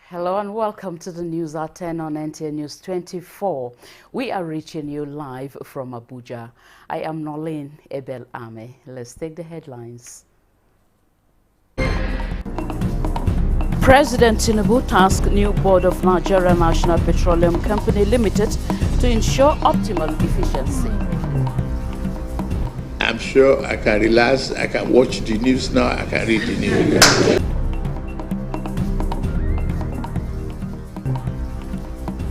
Hello and welcome to the news at 10 on NTA News 24. We are reaching you live from Abuja. I am Nolene Ebel Ame. Let's take the headlines. President Tinubu tasked new board of Nigeria National Petroleum Company Limited to ensure optimal efficiency. I'm sure I can relax, I can watch the news now, I can read the news.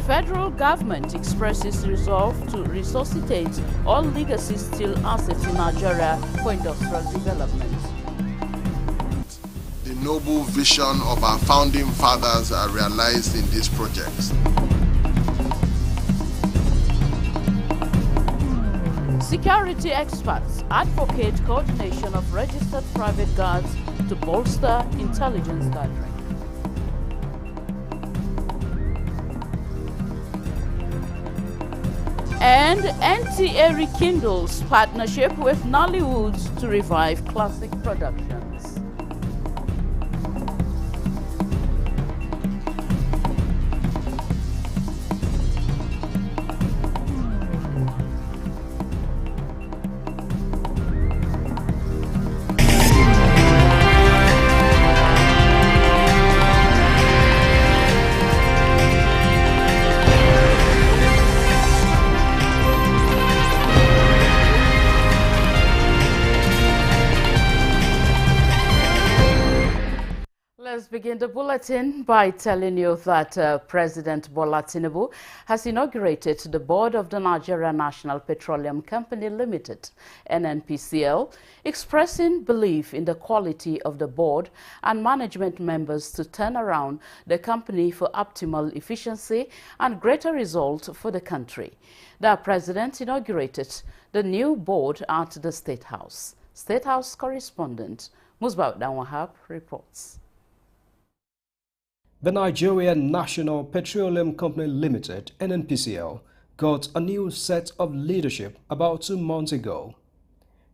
Federal government expresses resolve to resuscitate all legacy steel assets in Nigeria for industrial development. The noble vision of our founding fathers are realized in these projects. Security experts advocate coordination of registered private guards to bolster intelligence gathering. And NTA rekindles partnership with Nollywood to revive classic productions. Let's begin the bulletin by telling you that President Bola Tinubu has inaugurated the board of the Nigeria National Petroleum Company Limited, NNPCL, expressing belief in the quality of the board and management members to turn around the company for optimal efficiency and greater results for the country. The president inaugurated the new board at the State House. State House correspondent Musbaud Wahab reports. The Nigeria National Petroleum Company Limited, NNPCL, got a new set of leadership about 2 months ago.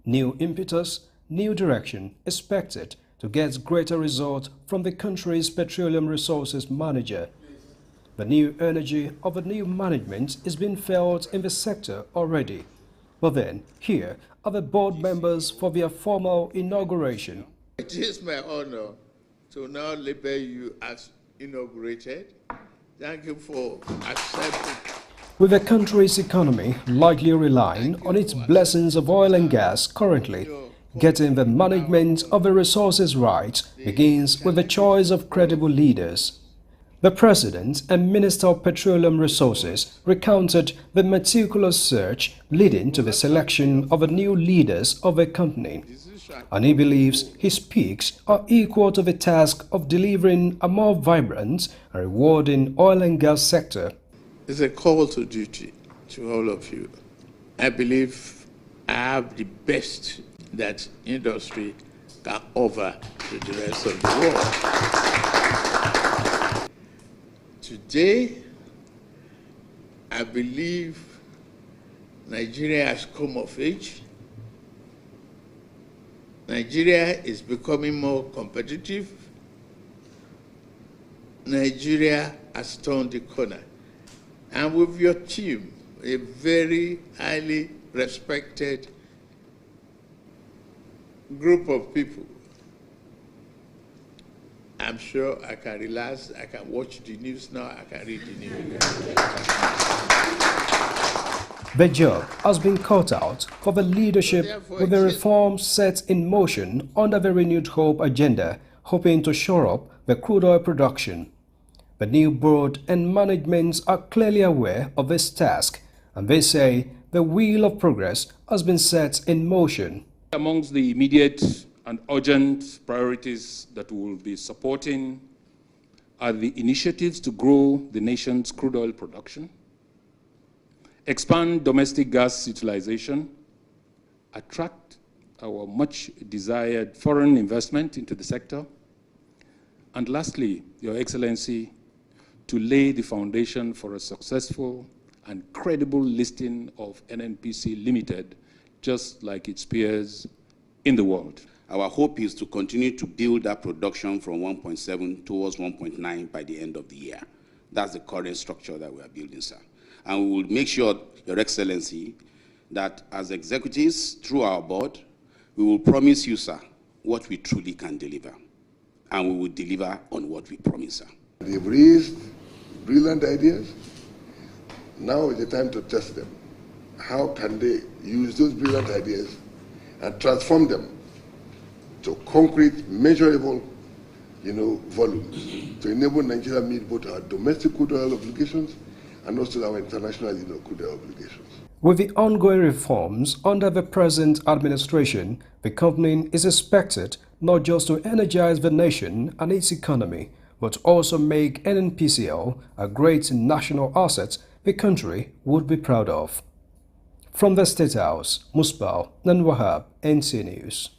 New impetus, new direction expected to get greater results from the country's petroleum resources manager. The new energy of a new management is being felt in the sector already. But then, here are the board members for their formal inauguration. It is my honor to now label you as inaugurated. Thank you for accepting. With the country's economy likely relying on its blessings of oil and gas currently, getting the management of the resources right begins with the choice of credible leaders. The President and Minister of Petroleum Resources recounted the meticulous search leading to the selection of the new leaders of the company. And he believes his peaks are equal to the task of delivering a more vibrant and rewarding oil and gas sector. It's a call to duty to all of you. I believe I have the best that industry can offer to the rest of the world. Today, I believe Nigeria has come of age. Nigeria is becoming more competitive. Nigeria has turned the corner. And with your team, a very highly respected group of people, I'm sure I can relax, I can watch the news now, I can read the news. The job has been cut out for the leadership with the reforms set in motion under the Renewed Hope agenda, hoping to shore up the crude oil production. The new board and management are clearly aware of this task, and they say the wheel of progress has been set in motion. Amongst the immediate and urgent priorities that we will be supporting are the initiatives to grow the nation's crude oil production, expand domestic gas utilization, attract our much desired foreign investment into the sector, and lastly, Your Excellency, to lay the foundation for a successful and credible listing of NNPC Limited, just like its peers in the world. Our hope is to continue to build that production from 1.7 towards 1.9 by the end of the year. That's the current structure that we are building, sir. And we will make sure, Your Excellency, that as executives, through our board, we will promise you, sir, what we truly can deliver. And we will deliver on what we promise, sir. They've raised brilliant ideas. Now is the time to test them. How can they use those brilliant ideas and transform them to concrete, measurable, volumes to enable Nigeria to meet both our domestic crude oil obligations and also our international, crude oil obligations. With the ongoing reforms under the present administration, the company is expected not just to energize the nation and its economy, but also make NNPCL a great national asset the country would be proud of. From the State House, Musbal Nanwahab, NC News.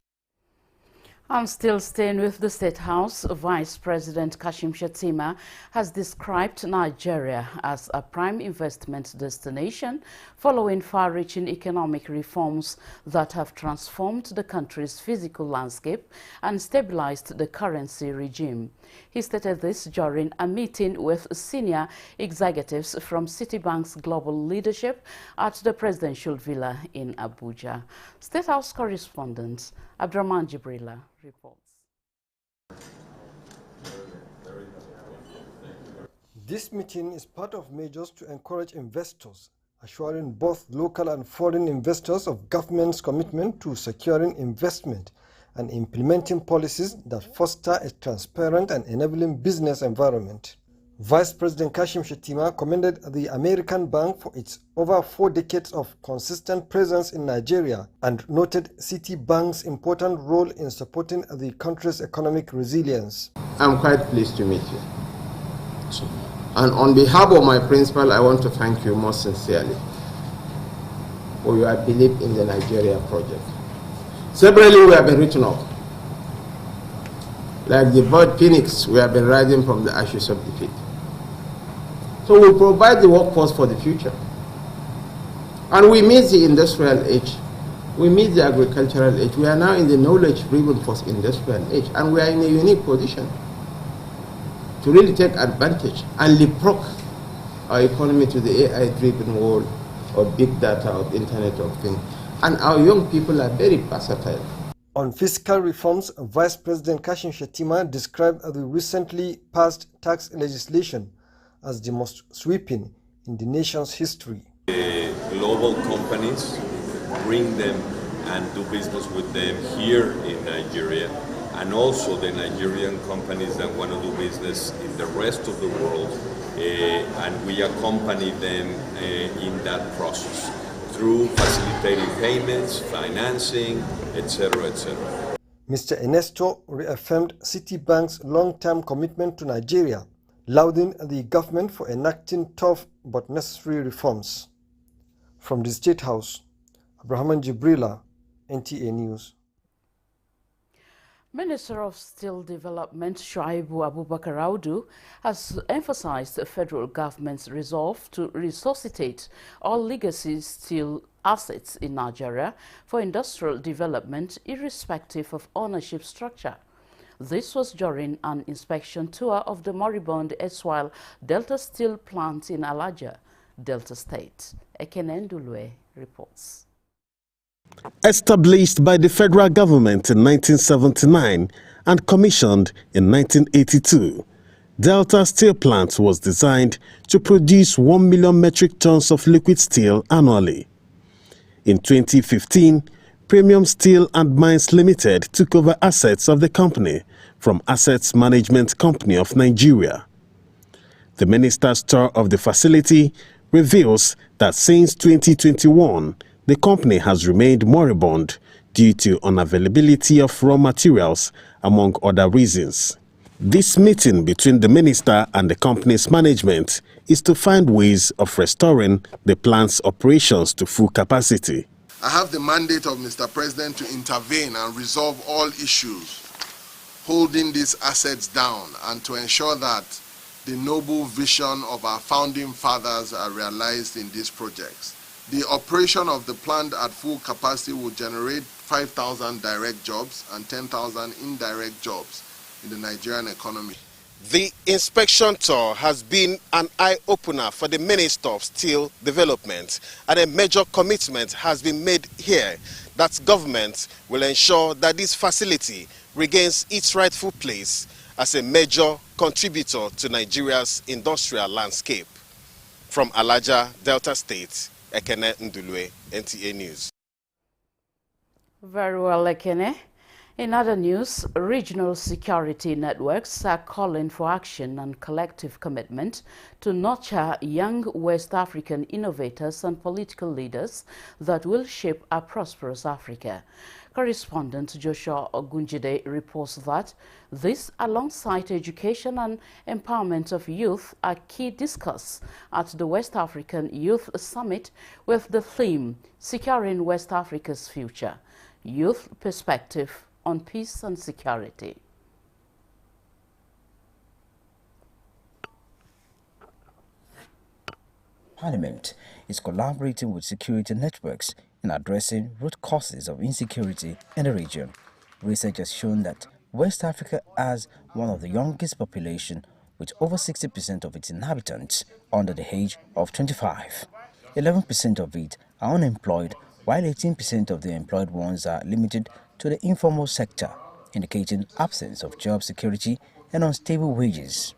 I'm still staying with the State House. Vice President Kashim Shettima has described Nigeria as a prime investment destination following far-reaching economic reforms that have transformed the country's physical landscape and stabilized the currency regime. He stated this during a meeting with senior executives from Citibank's global leadership at the presidential villa in Abuja. State House correspondent Abdurrahman Jibrila reports. This meeting is part of measures to encourage investors, assuring both local and foreign investors of government's commitment to securing investment and implementing policies that foster a transparent and enabling business environment. Vice President Kashim Shettima commended the American bank for its over 4 decades of consistent presence in Nigeria and noted Citibank's important role in supporting the country's economic resilience. I'm quite pleased to meet you. And on behalf of my principal, I want to thank you most sincerely for your belief in the Nigeria project. Separately, we have been written off. Like the bird phoenix, we have been rising from the ashes of defeat. So we provide the workforce for the future. And we meet the industrial age. We meet the agricultural age. We are now in the knowledge-driven post-industrial age. And we are in a unique position to really take advantage and leapfrog our economy to the AI-driven world of big data, of Internet of Things. And our young people are very versatile. On fiscal reforms, Vice President Kashim Shettima described the recently passed tax legislation as the most sweeping in the nation's history. Global companies bring them and do business with them here in Nigeria, and also the Nigerian companies that want to do business in the rest of the world, and we accompany them in that process through facilitating payments, financing, etc., etc. Mr. Ernesto reaffirmed Citibank's long-term commitment to Nigeria, lauding the government for enacting tough but necessary reforms. From the State House, Abraham Jibrila, NTA News. Minister of Steel Development Shuaibu Abubakar Audu has emphasized the federal government's resolve to resuscitate all legacy steel assets in Nigeria for industrial development irrespective of ownership structure. This was during an inspection tour of the moribund Eswal Delta Steel plant in Alaja, Delta State. Ekene Ndulwe reports. Established by the federal government in 1979 and commissioned in 1982, Delta Steel Plant was designed to produce 1 million metric tons of liquid steel annually. In 2015, Premium Steel and Mines Limited took over assets of the company from Assets Management Company of Nigeria. The minister's tour of the facility reveals that since 2021, the company has remained moribund due to unavailability of raw materials, among other reasons. This meeting between the minister and the company's management is to find ways of restoring the plant's operations to full capacity. I have the mandate of Mr. President to intervene and resolve all issues holding these assets down and to ensure that the noble vision of our founding fathers are realized in these projects. The operation of the plant at full capacity will generate 5,000 direct jobs and 10,000 indirect jobs in the Nigerian economy. The inspection tour has been an eye-opener for the Minister of Steel Development, and a major commitment has been made here that government will ensure that this facility regains its rightful place as a major contributor to Nigeria's industrial landscape. From Alaja, Delta State, Ekene Ndulwe, NTA News. Very well, Ekene. In other news, regional security networks are calling for action and collective commitment to nurture young West African innovators and political leaders that will shape a prosperous Africa. Correspondent Joshua Ogunjide reports that this, alongside education and empowerment of youth, are key discussed at the West African Youth Summit with the theme Securing West Africa's Future, Youth Perspective on Peace and Security. Parliament is collaborating with security networks in addressing root causes of insecurity in the region. Research has shown that West Africa has one of the youngest population, with over 60% of its inhabitants under the age of 25. 11% of it are unemployed, while 18% of the employed ones are limited to the informal sector, indicating absence of job security and unstable wages.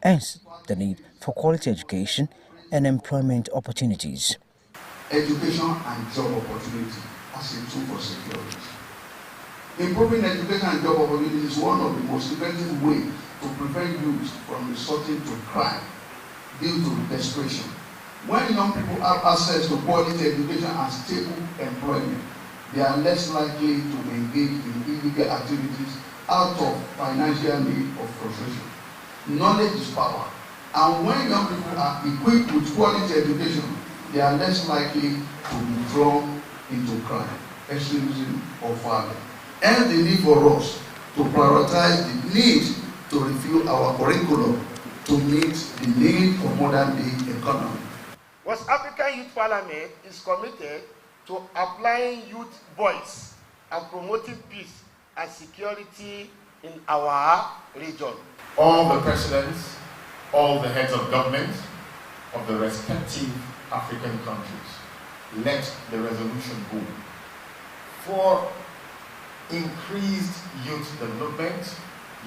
Hence, the need for quality education and employment opportunities. Education and job opportunity as a tool for security. Improving education and job opportunities is one of the most effective ways to prevent youth from resorting to crime due to desperation. When young people have access to quality education and stable employment, they are less likely to engage in illegal activities out of financial need or frustration. Knowledge is power, and when young people are equipped with quality education, they are less likely to be drawn into crime, extremism, or violence. And the need for us to prioritize the need to review our curriculum to meet the need of modern-day economy. West African Youth Parliament is committed to applying youth voice and promoting peace and security in our region. All the presidents, all the heads of government of the respective African countries, let the resolution go for increased youth development,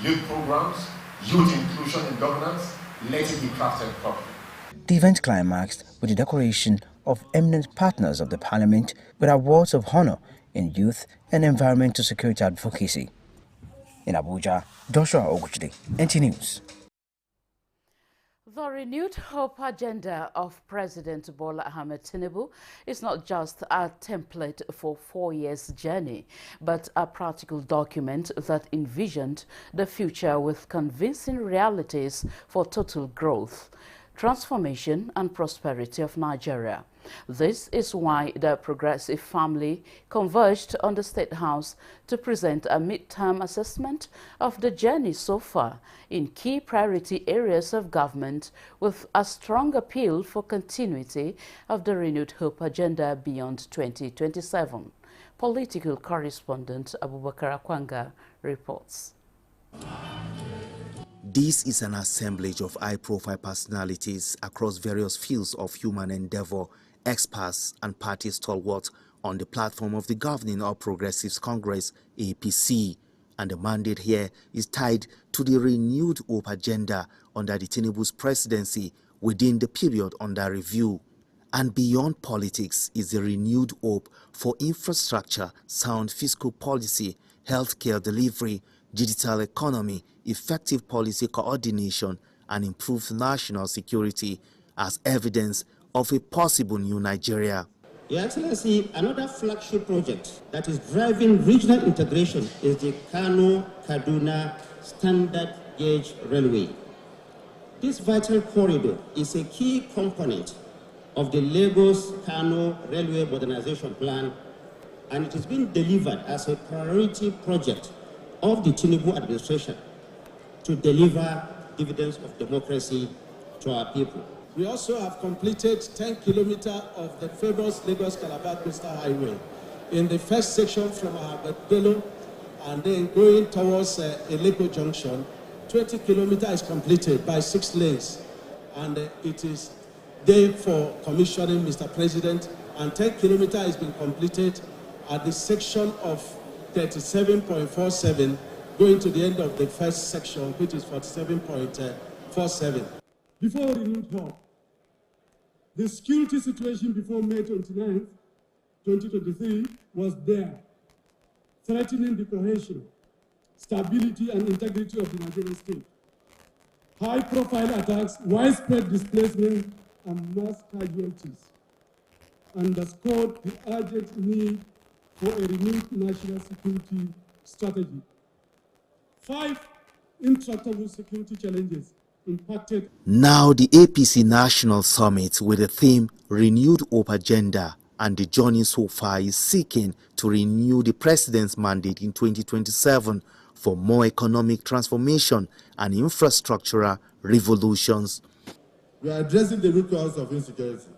youth programs, youth inclusion in governance. Let it be crafted properly. The event climaxed with the decoration of eminent partners of the Parliament with awards of honor in youth and environmental security advocacy. In Abuja, Joshua Ogunjide, NT News. The renewed hope agenda of President Bola Ahmed Tinubu is not just a template for 4 years' journey, but a practical document that envisioned the future with convincing realities for total growth, transformation and prosperity of Nigeria. This is why the Progressive family converged on the State House to present a mid-term assessment of the journey so far in key priority areas of government, with a strong appeal for continuity of the renewed hope agenda beyond 2027. Political correspondent Abubakar Akwanga reports. This is an assemblage of high-profile personalities across various fields of human endeavor, experts and party stalwarts on the platform of the governing All Progressives Congress, APC. And the mandate here is tied to the renewed hope agenda under the Tinubu's presidency within the period under review. And beyond politics is the renewed hope for infrastructure, sound fiscal policy, healthcare delivery, digital economy, effective policy coordination, and improved national security as evidence of a possible new Nigeria. Your Excellency, another flagship project that is driving regional integration is the Kano-Kaduna Standard Gauge Railway. This vital corridor is a key component of the Lagos-Kano Railway Modernization Plan, and it is being delivered as a priority project of the Tinubu administration to deliver dividends of democracy to our people. We also have completed 10 kilometers of the famous Lagos-Calabar Coastal Highway, in the first section from Bello and then going towards Eleko Junction, 20 kilometers is completed by 6 lanes. And it is there for commissioning, Mr. President, and 10 kilometers has been completed at the section of 37.47 going to the end of the first section, which is 47.47. Before renewed hope, the security situation before May 29, 2023 was there, threatening the cohesion, stability, and integrity of the Nigerian state. High-profile attacks, widespread displacement, and mass casualties underscored the urgent need for a renewed national security strategy. 5 intractable security challenges impacted. Now the APC National Summit with the theme Renewed Hope Agenda, and the journey so far is seeking to renew the president's mandate in 2027 for more economic transformation and infrastructural revolutions. We are addressing the root cause of insecurity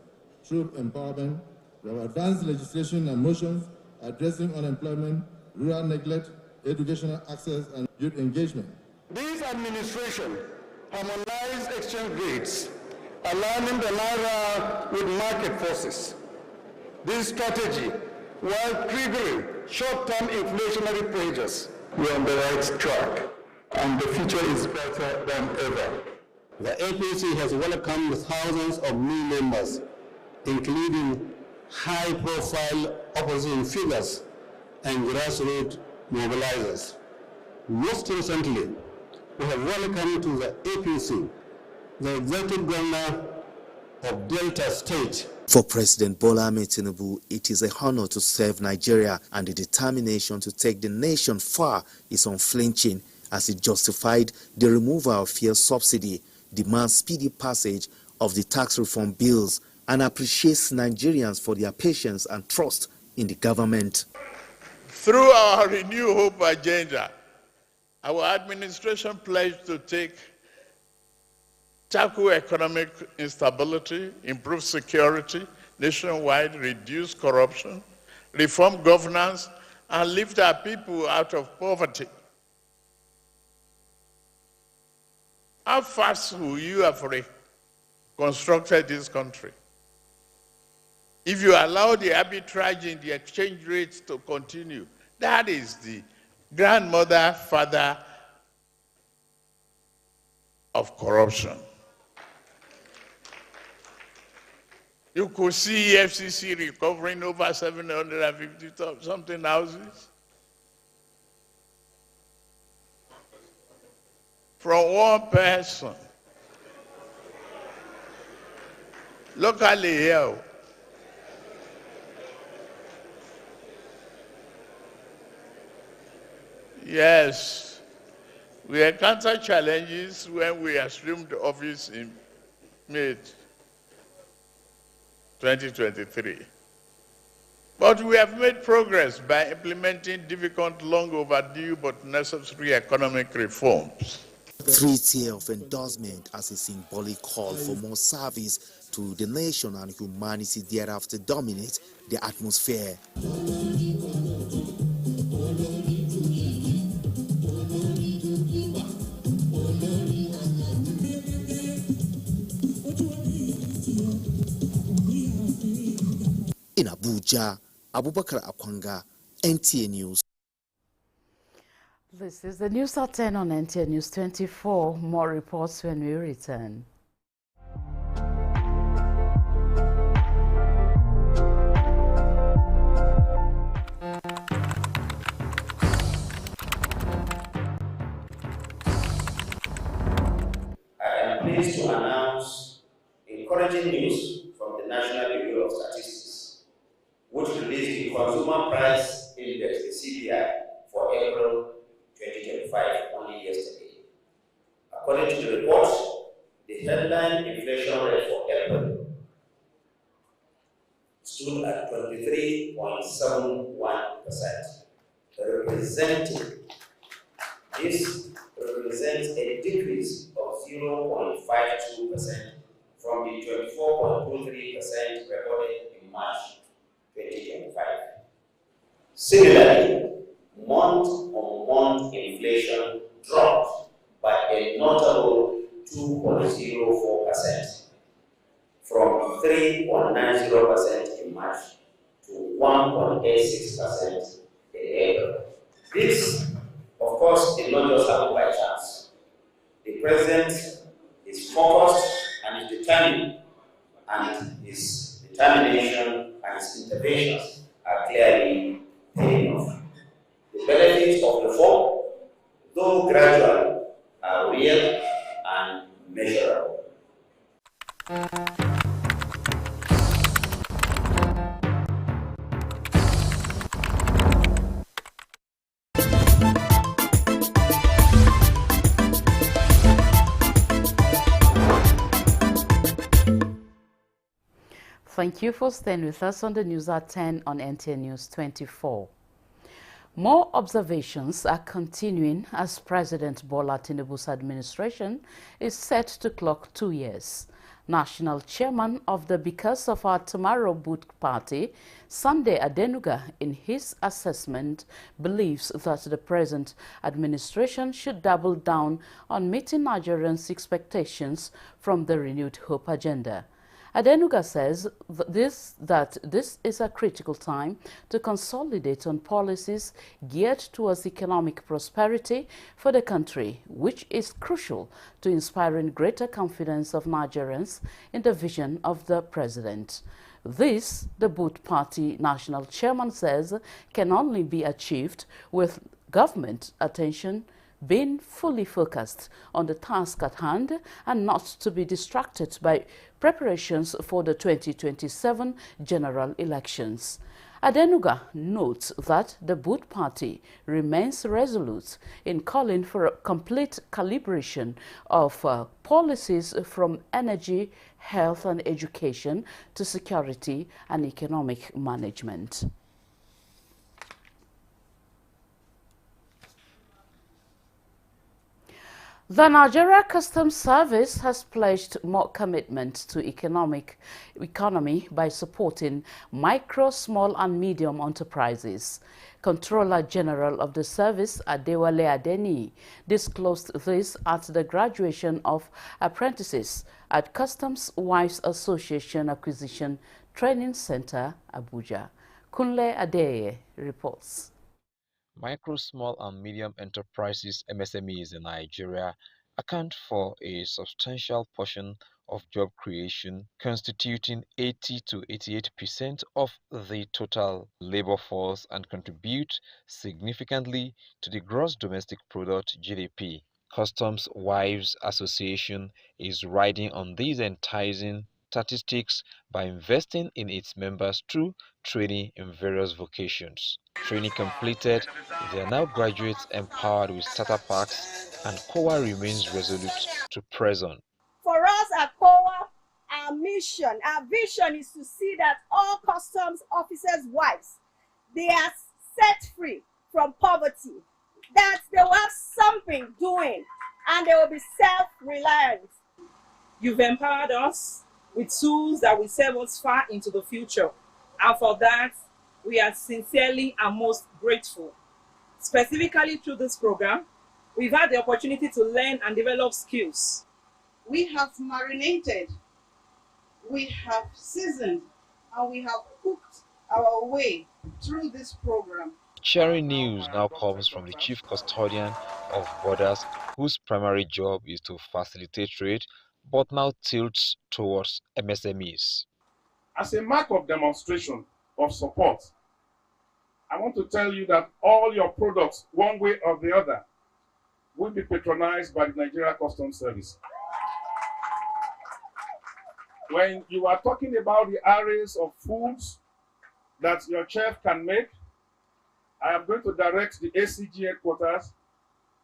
through empowerment. We have advanced legislation and motions addressing unemployment, rural neglect, educational access, and youth engagement. This administration harmonized exchange rates, aligning the naira with market forces. This strategy, while triggering short-term inflationary pressures, we are on the right track, and the future is better than ever. The APC has welcomed thousands of new members, including high-profile opposition figures and grassroots mobilizers. Most recently, we have welcomed to the APC the executive governor of Delta State. For President Bola Ahmed Tinubu, it is a honor to serve Nigeria, and the determination to take the nation far is unflinching, as he justified the removal of fuel subsidy, demands speedy passage of the tax reform bills, and appreciates Nigerians for their patience and trust in the government. Through our Renew Hope agenda, our administration pledged to tackle economic instability, improve security nationwide, reduce corruption, reform governance, and lift our people out of poverty. How fast will you have reconstructed this country? If you allow the arbitrage in the exchange rates to continue, that is the grandmother, father of corruption. You could see FCC recovering over 750 something houses from one person. Locally here. Yes, we encountered challenges when we assumed office in May 2023. But we have made progress by implementing difficult, long overdue, but necessary economic reforms. 3 tiers of endorsement as a symbolic call for more service to the nation and humanity thereafter dominate the atmosphere. In Abuja, Abubakar Akwanga, NTA News. This is the news at 10 on NTA News 24. More reports when we return. I am pleased to announce encouraging news from the National Bureau of Statistics, which released the Consumer Price Index, the CPI, for April 2025 only yesterday. According to the report, the headline inflation rate for April stood at 23.71%, this represents a decrease of 0.52% from the 24.23% recorded in March 2025. Similarly, month-on-month inflation dropped by a notable 2.04% from 3.90% in March to 1.86% in April. This, of course, did not just happen by chance. The President is focused and is determined, and his determination and his interventions are clearly paying off. The benefits of reform, though gradual, are real and measurable. Thank you for staying with us on the news at 10 on NTN News 24. More observations are continuing as President Bola Tinubu's administration is set to clock 2 years. National Chairman of the Because of Our Tomorrow Boot Party, Sunday Adenuga, in his assessment, believes that the present administration should double down on meeting Nigerians' expectations from the renewed hope agenda. Adenuga says that this is a critical time to consolidate on policies geared towards economic prosperity for the country, which is crucial to inspiring greater confidence of Nigerians in the vision of the president. This, the Boot Party national chairman says, can only be achieved with government attention being fully focused on the task at hand and not to be distracted by preparations for the 2027 general elections. Adenuga notes that the Boot Party remains resolute in calling for a complete calibration of policies from energy, health and education to security and economic management. The Nigeria Customs Service has pledged more commitment to economy by supporting micro, small and medium enterprises. Controller General of the service, Adewale Adeni, disclosed this at the graduation of apprentices at Customs Wives Association Acquisition Training Center, Abuja. Kunle Adeye reports. Micro, small and medium enterprises (MSMEs) in Nigeria account for a substantial portion of job creation, constituting 80 to 88% of the total labor force and contribute significantly to the gross domestic product (GDP). Customs Wives Association is riding on these enticing statistics by investing in its members through training in various vocations. Training completed, they are now graduates empowered with starter packs, and COA remains resolute to press on. For us at COA, our mission, our vision is to see that all customs officers' wives, they are set free from poverty, that they will have something doing, and they will be self-reliant. You've empowered us with tools that will serve us far into the future, and for that, we are sincerely and most grateful. Specifically through this program, we've had the opportunity to learn and develop skills. We have marinated, we have seasoned, and we have cooked our way through this program. Sharing news now comes from the Chief Custodian of Borders, whose primary job is to facilitate trade, but now tilts towards MSMEs. As a mark of demonstration of support, I want to tell you that all your products, one way or the other, will be patronized by the Nigeria Customs Service. When you are talking about the arrays of foods that your chef can make, I am going to direct the ACG headquarters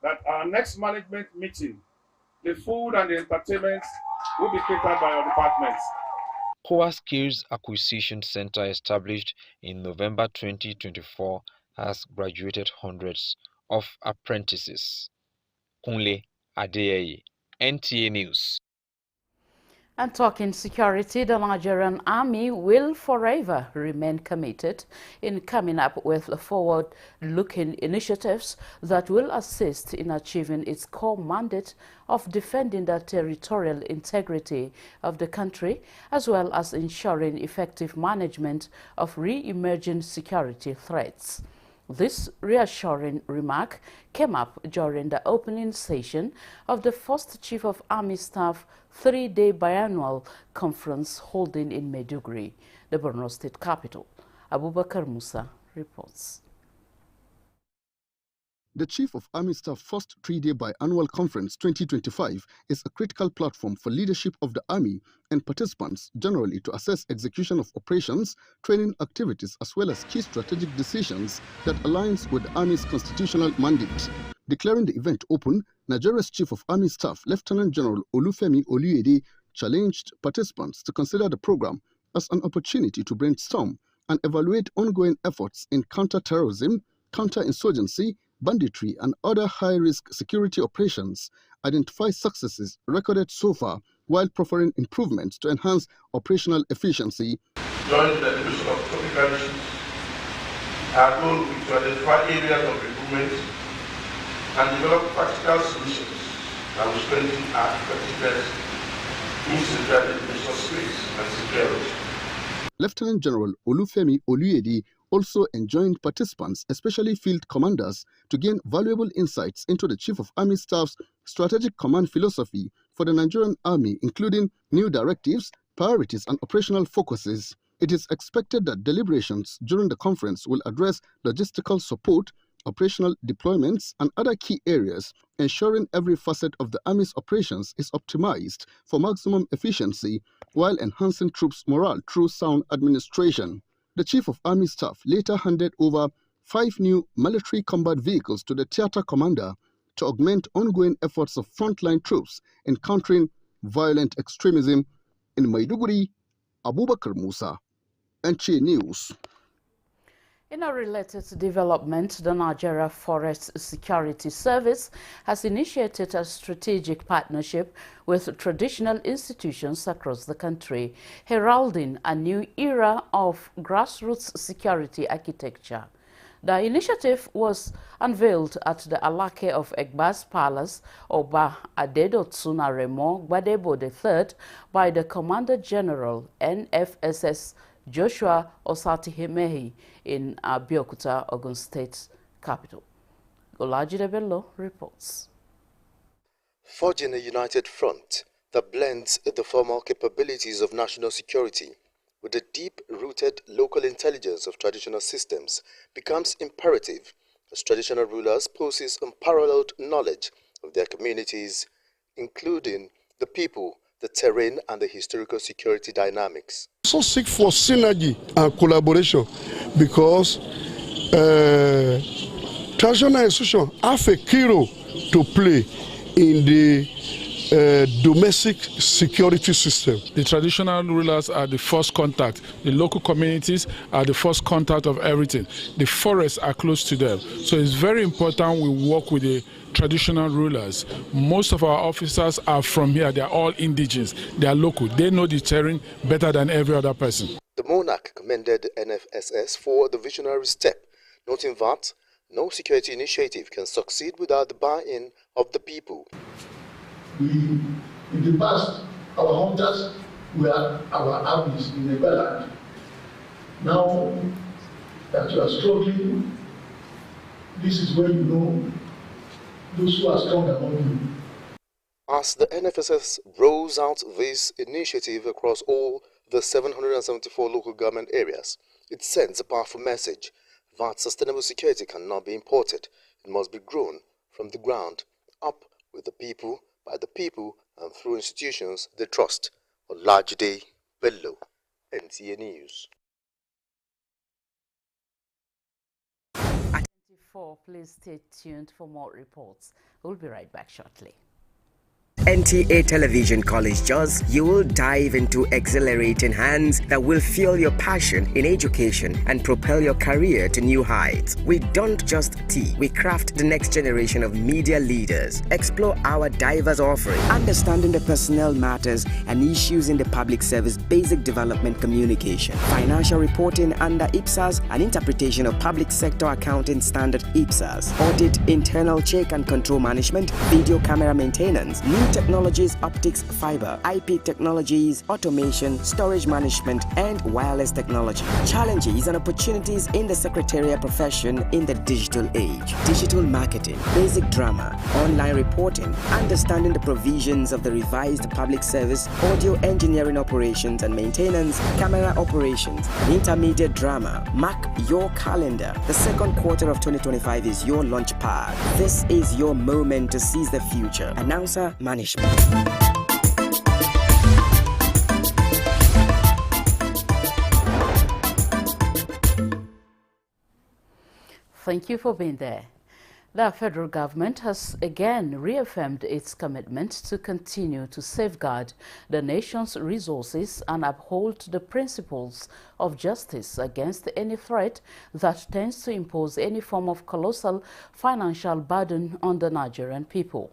that our next management meeting, the food and the entertainment will be catered by our departments. COA Skills Acquisition Center, established in November 2024, has graduated hundreds of apprentices. Kunle Adeye, NTA News. And talking security, the Nigerian Army will forever remain committed in coming up with forward-looking initiatives that will assist in achieving its core mandate of defending the territorial integrity of the country, as well as ensuring effective management of re-emerging security threats. This reassuring remark came up during the opening session of the first Chief of Army Staff three-day biannual conference holding in Maiduguri, the Borno State capital. Abubakar Musa reports. The Chief of Army Staff First Three-Day Biannual Conference 2025 is a critical platform for leadership of the Army and participants generally to assess execution of operations, training activities, as well as key strategic decisions that aligns with the Army's constitutional mandate. Declaring the event open, Nigeria's Chief of Army Staff Lieutenant General Olufemi Oluyede challenged participants to consider the program as an opportunity to brainstorm and evaluate ongoing efforts in counter-terrorism, counter-insurgency, banditry, and other high-risk security operations, identify successes recorded so far while proffering improvements to enhance operational efficiency. Join the resolution of topical issues. Our goal is to identify areas of improvement and develop practical solutions that will strengthen our effectiveness in safeguarding national space and security. Lieutenant General Olufemi Oluyede also enjoined participants, especially field commanders, to gain valuable insights into the Chief of Army Staff's strategic command philosophy for the Nigerian Army, including new directives, priorities, and operational focuses. It is expected that deliberations during the conference will address logistical support, operational deployments, and other key areas, ensuring every facet of the Army's operations is optimized for maximum efficiency while enhancing troops' morale through sound administration. The Chief of Army Staff later handed over 5 new military combat vehicles to the theater commander to augment ongoing efforts of frontline troops in countering violent extremism. In Maiduguri, Abubakar Musa, NTA News. In a related development, the Nigeria Forest Security Service has initiated a strategic partnership with traditional institutions across the country, heralding a new era of grassroots security architecture. The initiative was unveiled at the Alake of Egba's Palace, Oba Adedotuna Remo Gbadebo III, by the Commander General, NFSS Joshua Osatihemehi, in Abeokuta, Ogun State capital. Olajide Bello reports. Forging a united front that blends the formal capabilities of national security with the deep-rooted local intelligence of traditional systems becomes imperative as traditional rulers possess unparalleled knowledge of their communities, including the people, the terrain, and the historical security dynamics. So seek for synergy and collaboration because traditional institutions have a key role to play in the domestic security system. The traditional rulers are the first contact. The local communities are the first contact of everything. The forests are close to them. So it's very important we work with the traditional rulers. Most of our officers are from here. They are all indigenous. They are local. They know the terrain better than every other person. The monarch commended the NFSS for the visionary step, noting that no security initiative can succeed without the buy-in of the people. In the past, our hunters were our armies in the land. Now that you are struggling, this is where you know those who are strong among you. As the NFSS rolls out this initiative across all the 774 local government areas, it sends a powerful message that sustainable security cannot be imported. It must be grown from the ground up with the people, by the people, and through institutions they trust. Olajide Bello, NTA News. At 24, please stay tuned for more reports. We'll be right back shortly. NTA Television College Jos, you will dive into exhilarating hands that will fuel your passion in education and propel your career to new heights. We don't just teach, we craft the next generation of media leaders. Explore our diverse offering, understanding the personnel matters and issues in the public service, basic development communication, financial reporting under IPSAS and interpretation of public sector accounting standard IPSAS, audit, internal check and control management, video camera maintenance, new technologies, optics, fiber, IP technologies, automation, storage management, and wireless technology. Challenges and opportunities in the secretarial profession in the digital age. Digital marketing, basic drama, online reporting, understanding the provisions of the revised public service, audio engineering operations and maintenance, camera operations, and intermediate drama. Mark your calendar. The second quarter of 2025 is your launch pad. This is your moment to seize the future. Announcer Management. Thank you for being there. The federal government has again reaffirmed its commitment to continue to safeguard the nation's resources and uphold the principles of justice against any threat that tends to impose any form of colossal financial burden on the Nigerian people.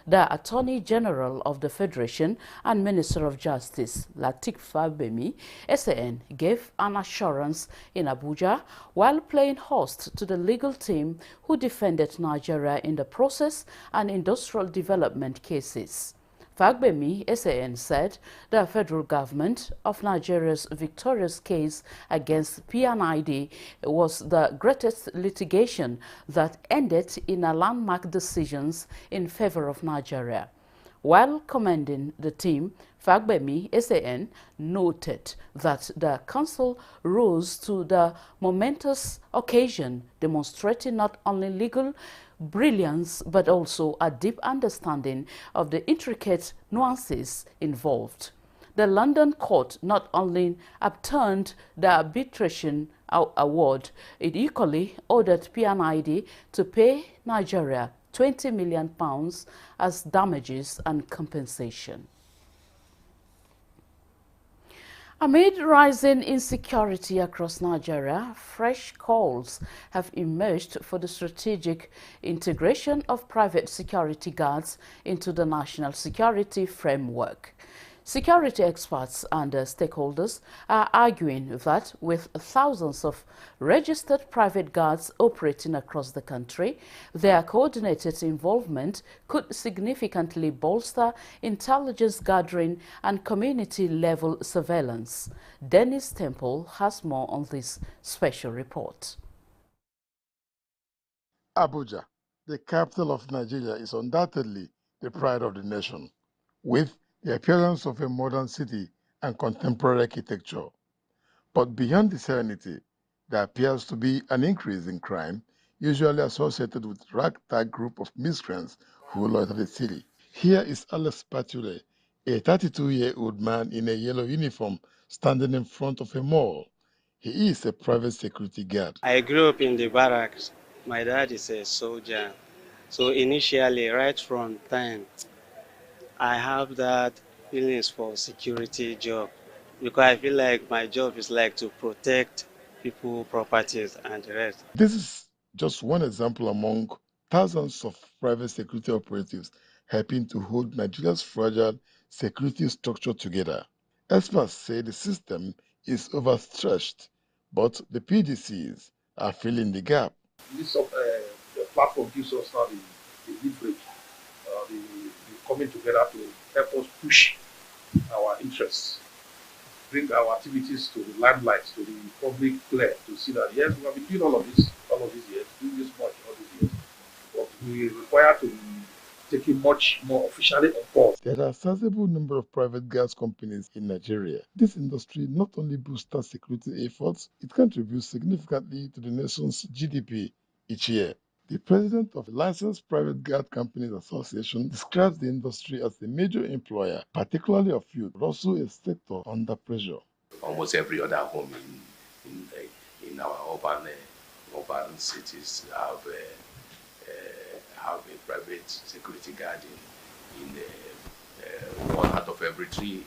The Attorney General of the Federation and Minister of Justice, Lateef Fagbemi, SAN, gave an assurance in Abuja while playing host to the legal team who defended Nigeria in the process and industrial development cases. Fagbemi, SAN, said the federal government of Nigeria's victorious case against PNID was the greatest litigation that ended in a landmark decisions in favor of Nigeria. While commending the team, Fagbemi, SAN, noted that the council rose to the momentous occasion, demonstrating not only legal brilliance but also a deep understanding of the intricate nuances involved. The London court not only upturned the arbitration award, it equally ordered PNID to pay Nigeria £20 million as damages and compensation. Amid rising insecurity across Nigeria, fresh calls have emerged for the strategic integration of private security guards into the national security framework. Security experts and stakeholders are arguing that with thousands of registered private guards operating across the country, their coordinated involvement could significantly bolster intelligence gathering and community-level surveillance. Dennis Temple has more on this special report. Abuja, the capital of Nigeria, is undoubtedly the pride of the nation, with the appearance of a modern city and contemporary architecture. But beyond the serenity, there appears to be an increase in crime, usually associated with ragtag group of miscreants who loiter the city. Here is Alex Patule, a 32-year-old man in a yellow uniform standing in front of a mall. He is a private security guard. I grew up in the barracks. My dad is a soldier. So initially, right from time, I have that feelings for security job because I feel like my job is like to protect people, properties, and the rest. This is just one example among thousands of private security operatives helping to hold Nigeria's fragile security structure together. Experts say the system is overstretched, but the PDCs are filling the gap. This the platform gives us now the leverage, the coming together to help us push our interests, bring our activities to the limelight, to the public glare, to see that yes, we have been doing all of these years, doing this much all these years, but we require to be taking much more officially on board. There are a sizable number of private gas companies in Nigeria. This industry not only boosts security efforts, it contributes significantly to the nation's GDP each year. The president of the Licensed Private Guard Companies Association describes the industry as a major employer, particularly of youth, but also a sector under pressure. Almost every other home in our urban cities have a private security guard 1 out of every three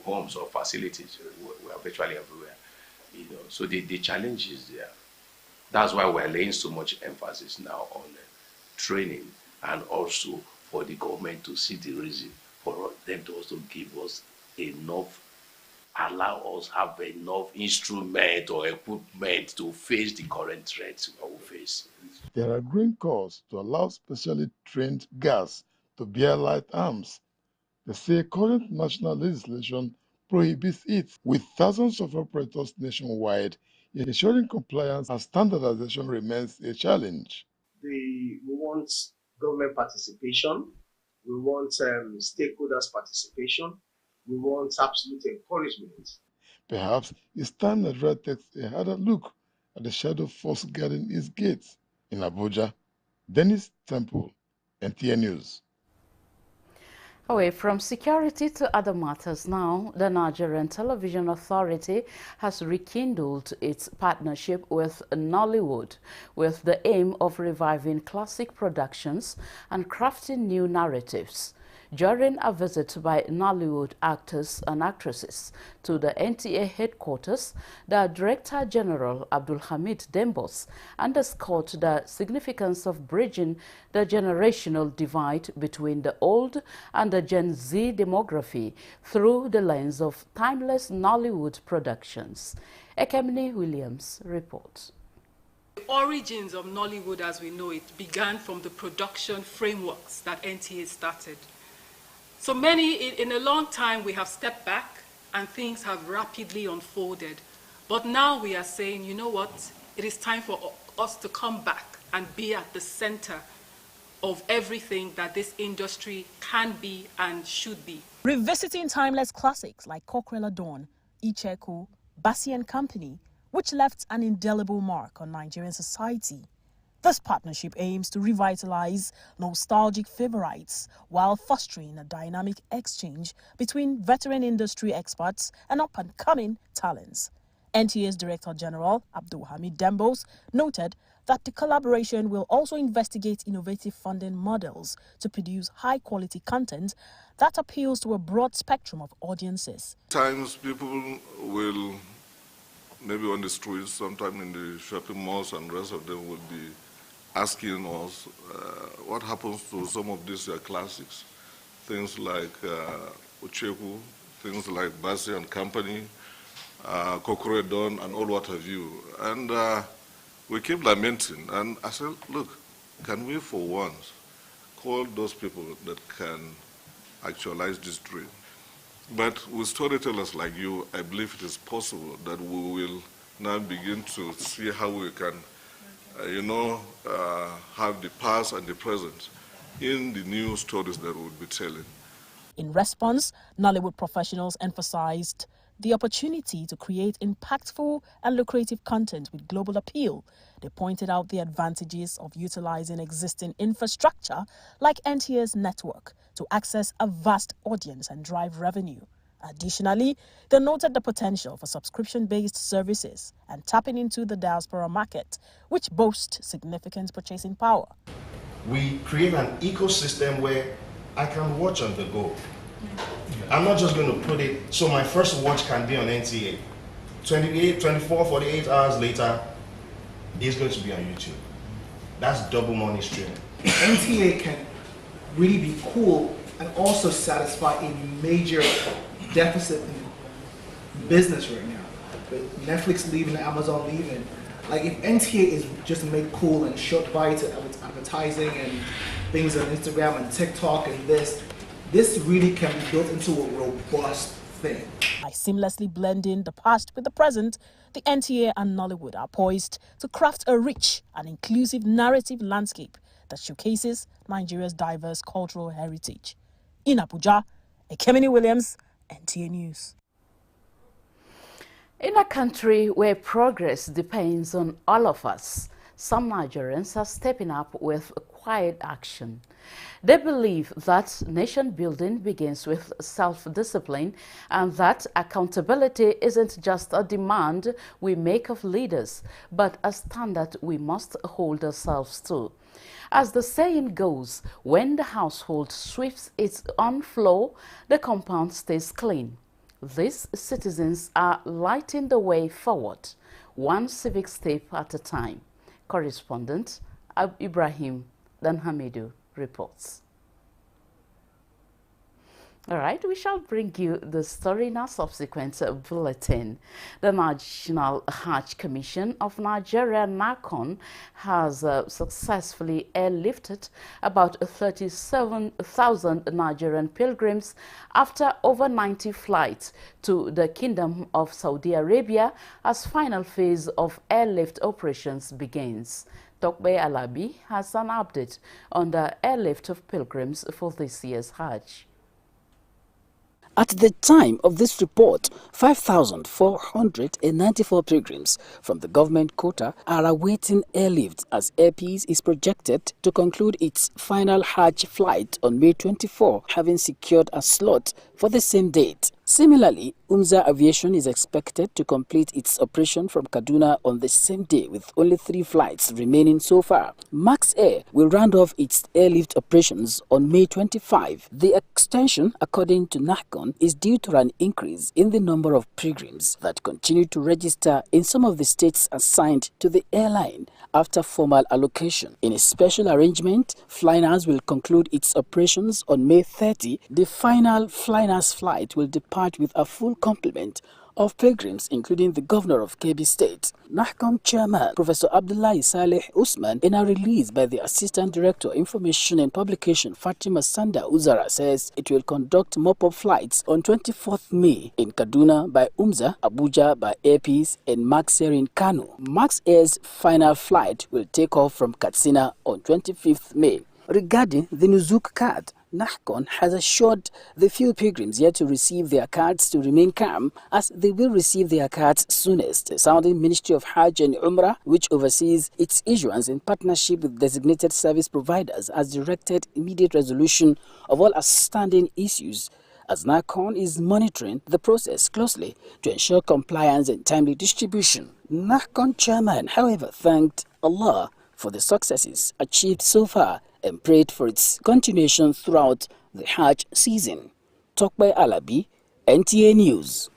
homes or facilities were virtually everywhere. So the challenge is there. That's why we're laying so much emphasis now on training, and also for the government to see the reason for them to also give us enough, allow us have enough instrument or equipment to face the current threats we will face. There are growing calls to allow specially trained guards to bear light arms. They say current national legislation prohibits it, with thousands of operators nationwide ensuring compliance and standardization remains a challenge. We want government participation. We want stakeholders' participation. We want absolute encouragement. Perhaps it's time Nigeria takes a harder look at the shadow force guarding its gates. In Abuja, Dennis Temple, NTA News. Away from security to other matters now, the Nigerian Television Authority has rekindled its partnership with Nollywood with the aim of reviving classic productions and crafting new narratives. During a visit by Nollywood actors and actresses to the NTA headquarters, the Director General Abdul Hamid Dembos underscored the significance of bridging the generational divide between the old and the Gen Z demography through the lens of timeless Nollywood productions. Ekemini Williams reports. The origins of Nollywood as we know it began from the production frameworks that NTA started. So in a long time, we have stepped back and things have rapidly unfolded. But now we are saying, you know what? It is time for us to come back and be at the center of everything that this industry can be and should be. Revisiting timeless classics like Cockrella Dawn, Icheku, Bassi and Company, which left an indelible mark on Nigerian society. This partnership aims to revitalize nostalgic favorites while fostering a dynamic exchange between veteran industry experts and up-and-coming talents. NTA's Director General, Abdul Hamid Dembos, noted that the collaboration will also investigate innovative funding models to produce high-quality content that appeals to a broad spectrum of audiences. Times people will, maybe on the streets, sometimes in the shopping malls, and the rest of them will be asking us what happens to some of these classics, things like Ucheku, things like Bassi and Company, Cockrella Dawn, and all what have you. And we keep lamenting. And I said, look, can we for once call those people that can actualize this dream? But with storytellers like you, I believe it is possible that we will now begin to see how we can have the past and the present in the new stories that we'll be telling. In response, Nollywood professionals emphasized the opportunity to create impactful and lucrative content with global appeal. They pointed out the advantages of utilizing existing infrastructure like NTA's network to access a vast audience and drive revenue. Additionally, they noted the potential for subscription-based services and tapping into the diaspora market, which boasts significant purchasing power. We create an ecosystem where I can watch on the go. I'm not just going to put it, so my first watch can be on NTA. 28, 24, 48 hours later, it's going to be on YouTube. That's double money streaming. NTA can really be cool and also satisfy a major deficit in business right now. With Netflix leaving, Amazon leaving. Like if NTA is just made cool and short bites with advertising and things on Instagram and TikTok and this really can be built into a robust thing. By seamlessly blending the past with the present, the NTA and Nollywood are poised to craft a rich and inclusive narrative landscape that showcases Nigeria's diverse cultural heritage. In Abuja, Ekemini Williams, NTA News. In a country where progress depends on all of us, some Nigerians are stepping up with quiet action. They believe that nation building begins with self-discipline and that accountability isn't just a demand we make of leaders, but a standard we must hold ourselves to. As the saying goes, when the household sweeps its own floor, the compound stays clean. These citizens are lighting the way forward, one civic step at a time. Correspondent Ibrahim Danhamidu reports. All right, we shall bring you the story in our subsequent bulletin. The National Hajj Commission of Nigeria, NACON, has successfully airlifted about 37,000 Nigerian pilgrims after over 90 flights to the Kingdom of Saudi Arabia as final phase of airlift operations begins. Tokbe Alabi has an update on the airlift of pilgrims for this year's Hajj. At the time of this report, 5,494 pilgrims from the government quota are awaiting airlift as Air Peace is projected to conclude its final Hajj flight on May 24, having secured a slot for the same date. Similarly, Umza Aviation is expected to complete its operation from Kaduna on the same day with only 3 flights remaining so far. Max Air will round off its airlift operations on May 25. The extension, according to NACON, is due to an increase in the number of pilgrims that continue to register in some of the states assigned to the airline after formal allocation. In a special arrangement, Flynas will conclude its operations on May 30. The final Flynas flight will depart with a full complement of pilgrims, including the governor of Kebbi State. NACON chairman Professor Abdullahi Saleh Usman, in a release by the Assistant Director Information and Publication Fatima Sanda Uzara, says it will conduct mop-up flights on 24th May in Kaduna by Umza, Abuja by Air Peace, and Max Air in Kano. Max Air's final flight will take off from Katsina on 25th May. Regarding the Nuzuk card, NACON has assured the few pilgrims yet to receive their cards to remain calm, as they will receive their cards soonest. The Saudi Ministry of Hajj and Umrah, which oversees its issuance in partnership with designated service providers, has directed immediate resolution of all outstanding issues, as NACON is monitoring the process closely to ensure compliance and timely distribution. NACON chairman, however, thanked Allah for the successes achieved so far and prayed for its continuation throughout the Hajj season. Tokbe Alabi, NTA News.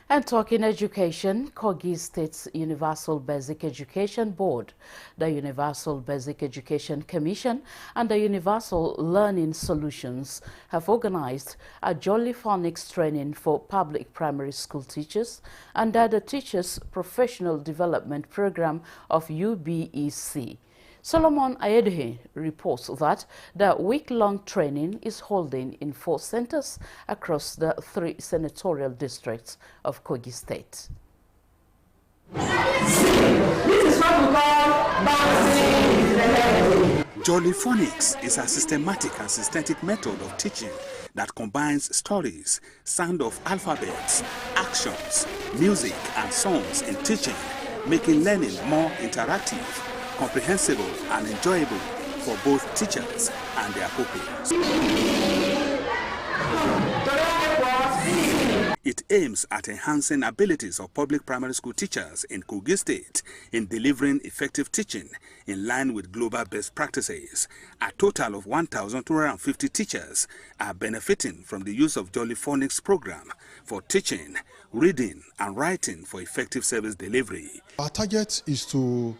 And talking education, Kogi State's Universal Basic Education Board, the Universal Basic Education Commission, and the Universal Learning Solutions have organized a Jolly Phonics training for public primary school teachers under the Teachers Professional Development Program of UBEC. Solomon Ayedehe reports that the week-long training is holding in 4 centers across the 3 senatorial districts of Kogi State. This is what we call balancing the head. Jolly Phonics is a systematic and systematic method of teaching that combines stories, sound of alphabets, actions, music, and songs in teaching, making learning more interactive, comprehensible and enjoyable for both teachers and their pupils. It aims at enhancing abilities of public primary school teachers in Kogi State in delivering effective teaching in line with global best practices. A total of 1,250 teachers are benefiting from the use of Jolly Phonics program for teaching, reading and writing for effective service delivery. Our target is to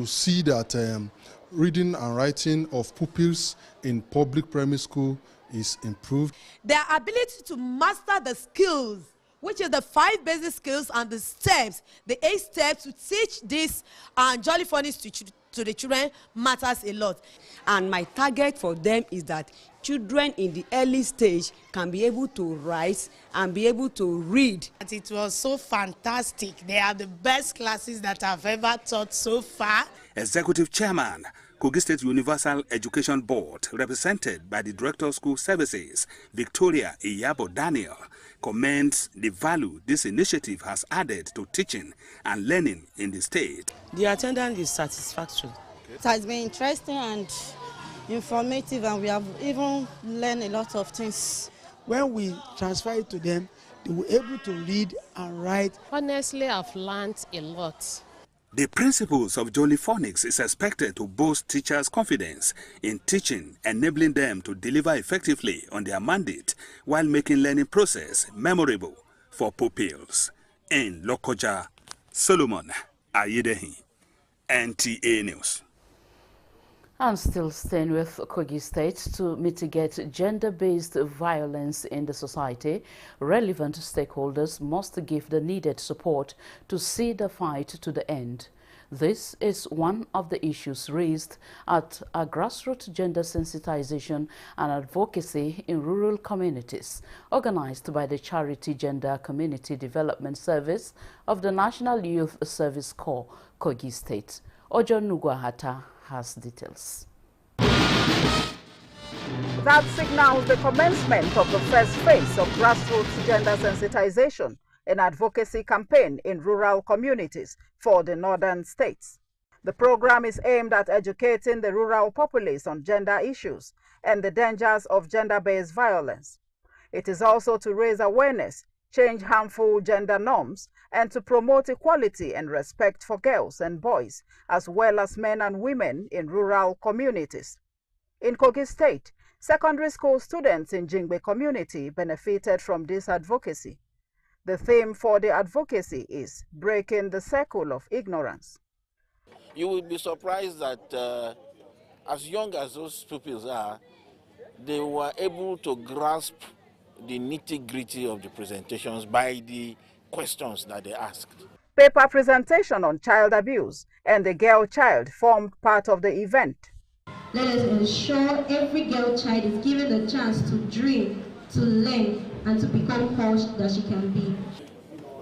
see that reading and writing of pupils in public primary school is improved. Their ability to master the skills, which is the 5 basic skills and the steps, the 8 steps to teach this Jolly Phonics to the children matters a lot. And my target for them is that children in the early stage can be able to write and be able to read. It was so fantastic. They are the best classes that I've ever taught so far. Executive Chairman, Kogi State Universal Education Board, represented by the Director of School Services, Victoria Iyabo Daniel, commends the value this initiative has added to teaching and learning in the state. The attendance is satisfactory. It has been interesting and informative, and we have even learned a lot of things. When we transfer it to them, they were able to read and write. Honestly, I've learned a lot. The principles of Jolly Phonics is expected to boost teachers' confidence in teaching, enabling them to deliver effectively on their mandate while making learning process memorable for pupils. In Lokoja, Solomon Ayedehi, NTA News. And still staying with Kogi State, to mitigate gender-based violence in the society, relevant stakeholders must give the needed support to see the fight to the end. This is one of the issues raised at a grassroots gender sensitization and advocacy in rural communities, organized by the Charity Gender Community Development Service of the National Youth Service Corps, Kogi State. Ojo Nugwahata has details. That signals the commencement of the first phase of grassroots gender sensitization and advocacy campaign in rural communities for the northern states. The program is aimed at educating the rural populace on gender issues and the dangers of gender-based violence. It is also to raise awareness, change harmful gender norms, and to promote equality and respect for girls and boys, as well as men and women in rural communities. In Kogi State, secondary school students in Jingbe community benefited from this advocacy. The theme for the advocacy is breaking the circle of ignorance. You will be surprised that as young as those pupils are, they were able to grasp the nitty-gritty of the presentations by the questions that they asked. Paper presentation on child abuse and the girl child formed part of the event. Let us ensure every girl child is given the chance to dream, to learn, and to become all that she can be.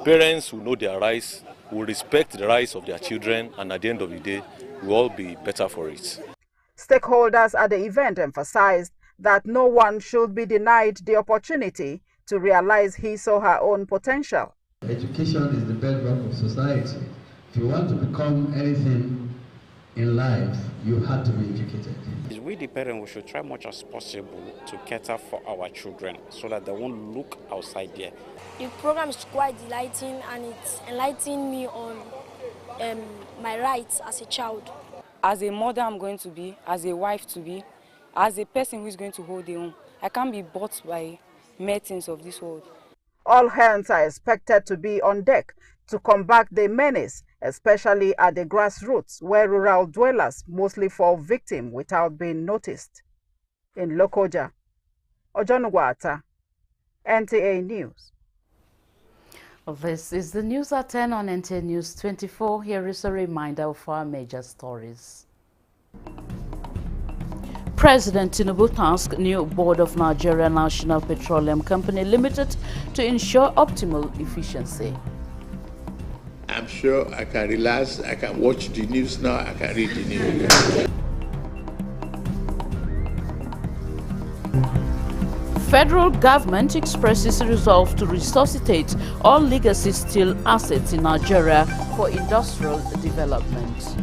Parents who know their rights, will respect the rights of their children, and at the end of the day, we'll all be better for it. Stakeholders at the event emphasized that no one should be denied the opportunity to realize his or her own potential. Education is the bedrock of society. If you want to become anything in life, you have to be educated. We, the parents, we should try much as possible to cater for our children so that they won't look outside there. The program is quite delighting and it's enlightening me on my rights as a child. As a mother I'm going to be, as a wife to be, as a person who is going to hold a home. I can't be bought by mere things of this world. All hands are expected to be on deck to combat the menace, especially at the grassroots where rural dwellers mostly fall victim without being noticed. In Lokoja, Ojonugwata, NTA News. This is the news at 10 on NTA News 24. Here is a reminder of our major stories. President Tinubu tasked new board of Nigeria National Petroleum Company Limited to ensure optimal efficiency. I'm sure I can relax, I can watch the news now, I can read the news. Federal government expresses resolve to resuscitate all legacy steel assets in Nigeria for industrial development.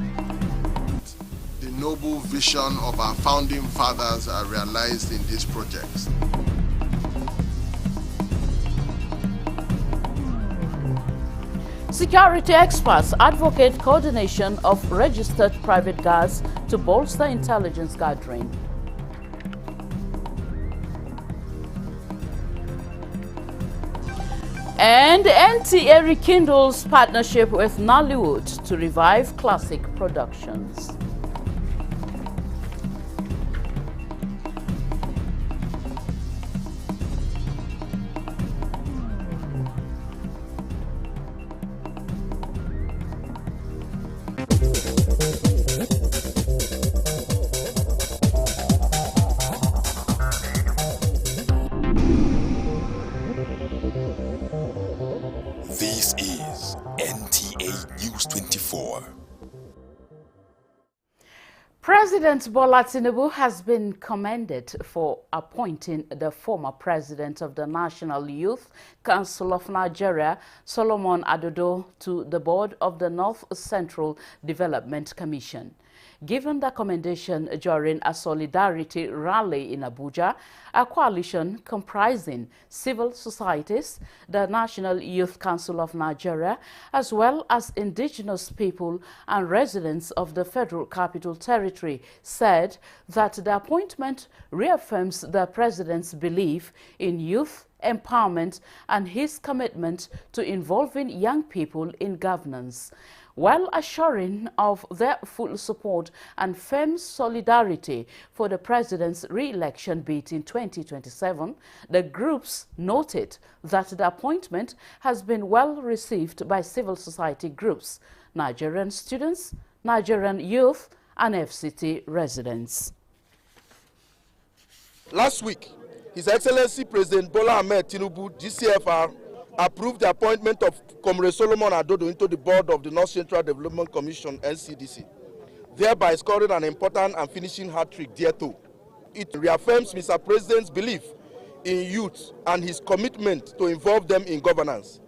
The noble vision of our founding fathers are realized in these projects. Security experts advocate coordination of registered private guards to bolster intelligence gathering. And NTA rekindles partnership with Nollywood to revive classic productions. This is NTA News 24. President Bola Tinubu has been commended for appointing the former president of the National Youth Council of Nigeria, Solomon Adodo, to the board of the North Central Development Commission. given the commendation during a solidarity rally in Abuja. A coalition comprising civil societies, the National Youth Council of Nigeria, as well as indigenous people and residents of the Federal Capital Territory, said that the appointment reaffirms the president's belief in youth empowerment and his commitment to involving young people in governance. While assuring of their full support and firm solidarity for the president's re-election bid in 2027, the groups noted that the appointment has been well received by civil society groups, Nigerian students, Nigerian youth, and FCT residents. Last week, His Excellency President Bola Ahmed Tinubu, GCFR, approved the appointment of Comrade Solomon Adodo into the board of the North Central Development Commission, NCDC, thereby scoring an important and finishing hat-trick thereto. It reaffirms Mr. President's belief in youth and his commitment to involve them in governance.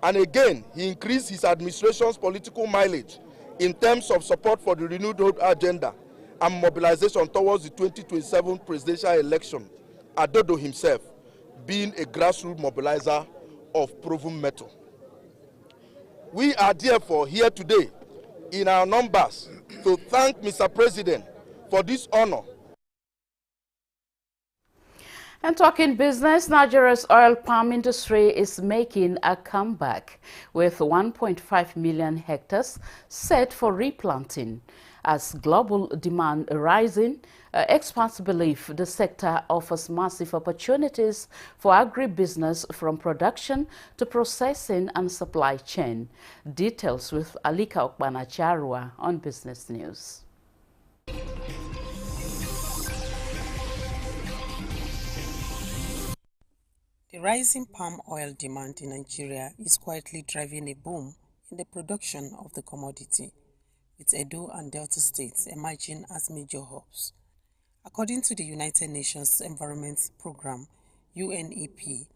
And again, he increased his administration's political mileage in terms of support for the renewed hope agenda and mobilization towards the 2027 presidential election, Adodo himself being a grassroots mobilizer of proven metal. We are therefore here today in our numbers to thank Mr. President for this honor. And talking business, Nigeria's oil palm industry is making a comeback with 1.5 million hectares set for replanting. As global demand rising, experts believe the sector offers massive opportunities for agribusiness from production to processing and supply chain. Details with Alika Okbanacharua on Business News. The rising palm oil demand in Nigeria is quietly driving a boom in the production of the commodity, with Edo and Delta states emerging as major hubs. According to the United Nations Environment Programme, UNEP,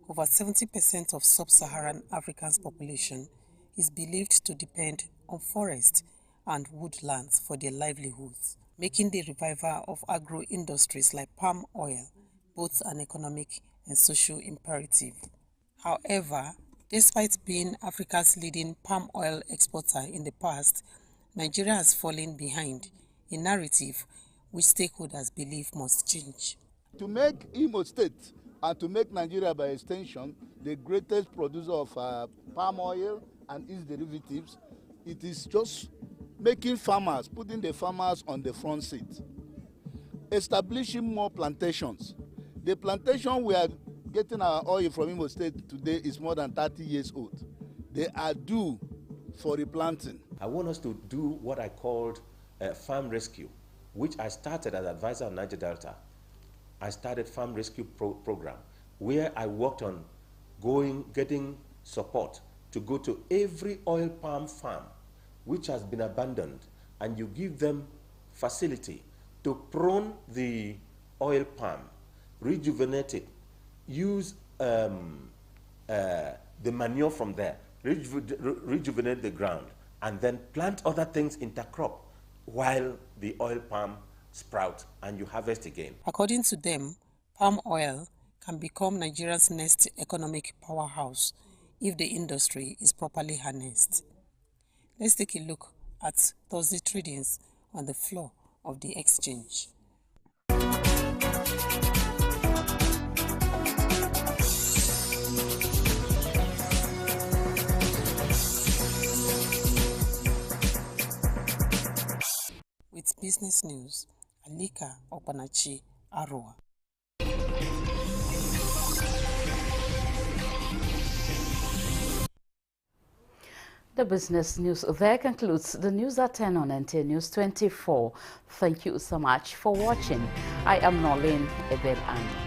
over 70% of sub-Saharan Africa's population is believed to depend on forests and woodlands for their livelihoods, making the revival of agro-industries like palm oil both an economic and social imperative. However, despite being Africa's leading palm oil exporter in the past, Nigeria has fallen behind, a narrative which stakeholders believe must change. To make Imo State and to make Nigeria by extension the greatest producer of palm oil and its derivatives, it is just making farmers, putting the farmers on the front seat, establishing more plantations. The plantation we are getting our oil from Imo State today is more than 30 years old. They are due for replanting. I want us to do what I called farm rescue, which I started as advisor on Niger Delta. I started farm rescue program, where I worked on getting support to go to every oil palm farm which has been abandoned, and you give them facility to prune the oil palm, rejuvenate it, use the manure from there, rejuvenate the ground, and then plant other things intercrop while the oil palm sprout and you harvest again. According to them, palm oil can become Nigeria's next economic powerhouse if the industry is properly harnessed. Let's take a look at Thursday tradings on the floor of the exchange. With Business News, Alika Okbanacharua. The business news there concludes the news at 10 on NTA News 24. Thank you so much for watching. I am Nolene Ebel-Ani.